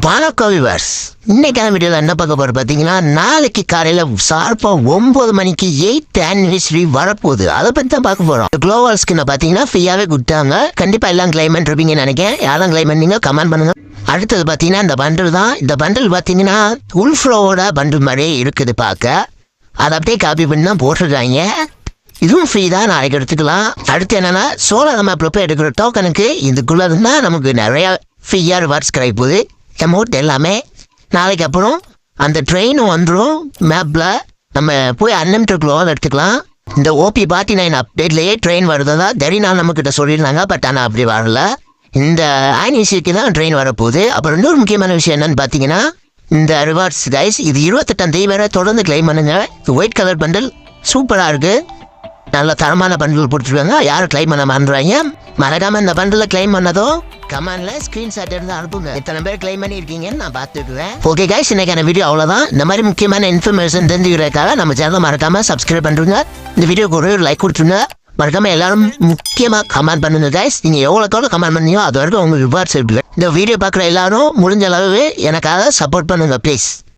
வணக்கம் வியூவர்ஸ். இன்னைக்கான வீடியோவில் என்ன பார்க்க போகிறோம் பார்த்தீங்கன்னா, நாளைக்கு காலையில் ஷார்ப்பாக 9 மணிக்கு 8th anniversary வரப்போகுது. அதை பற்றி தான் பார்க்க போகிறோம். குளோவல் ஸ்கின்னை பார்த்தீங்கன்னா ஃப்ரீயாகவே கொடுத்தாங்க. கண்டிப்பாக எல்லாம் கிளைமெண்ட் இருப்பீங்கன்னு நினைக்கிறேன். யாரும் கிளைமெண்ட் நீங்கள் கமெண்ட் பண்ணுங்கள். அடுத்தது பார்த்தீங்கன்னா இந்த பண்டில் தான். இந்த பண்டில் பார்த்தீங்கன்னா உல்ஃப்ளோவோட பண்டில் மாதிரியே இருக்குது பார்க்க. அதை அப்படியே காப்பி பண்ணி தான் போட்டுருக்காங்க. இதுவும் ஃப்ரீ தான், நாளைக்கு எடுத்துக்கலாம். அடுத்து என்னென்னா சோலார் நம்ம ப்ரிப்பேர் எடுக்கிற டோக்கனுக்கு இதுக்குள்ளே இருந்தால் நமக்கு நிறையா ஃப்ரீயாக ரிவார்ட்ஸ் கிடைப்போகுது. அமௌண்ட் எல்லாமே நாளைக்கு அப்புறம் அந்த ட்ரெயினும் வந்துடும். மேப்பில் நம்ம போய் அன்லிமிட்டட் குளோவல் எடுத்துக்கலாம். இந்த OP49 அப்டேட்லேயே ட்ரெயின் வருதா திடீர்னு நம்மக்கிட்ட சொல்லியிருந்தாங்க. பட் ஆனால் அப்படி வரல. இந்த ஆனிவர்சரிக்கு தான் ட்ரெயின் வரப்போகுது. அப்புறம் இன்னொரு முக்கியமான விஷயம் என்னன்னு பார்த்தீங்கன்னா, இந்த ரிவார்ட்ஸ் கைஸ் இது 28ஆம் வரை தொடர்ந்து கிளைம் பண்ணுங்க. ஒயிட் கலர் பண்டில் சூப்பராக இருக்குது. நல்ல தரமான பண்டில் போட்டுருக்காங்க. யாரும் கிளைம் பண்ண மாட்டாங்க. மறக்காம இந்த பண்டில் கிளைம் பண்ணதும் கமெண்ட்ல ஸ்கிரீன்ஷாட் எடுத்து அனுப்புங்க. எத்தனை பேர் கிளைம் பண்ணியிருக்கீங்கன்னு நான் பார்த்துக்குவேன். ஓகே கைஸ், இன்னைக்கான வீடியோ அவ்வளோதான். இந்த மாதிரி முக்கியமான இன்ஃபர்மேஷன் தெரிஞ்சுக்கிறதுக்காக நம்ம சேனல் மறக்காம சப்ஸ்கிரைப் பண்ணுறீங்க. இந்த வீடியோக்கு ஒரு லைக் கொடுத்துருங்க. மறக்காம எல்லாரும் முக்கியமாக கமெண்ட் பண்ணுங்க கைஸ். நீங்கள் எவ்வளோக்கோட கமெண்ட் பண்ணீங்களோ அது வரைக்கும் உங்களுக்கு ரிவார்ட்ஸ் இருக்கு. இந்த வீடியோ பார்க்குற எல்லாரும் முடிஞ்ச அளவு எனக்காக சப்போர்ட் பண்ணுங்க ப்ளீஸ்.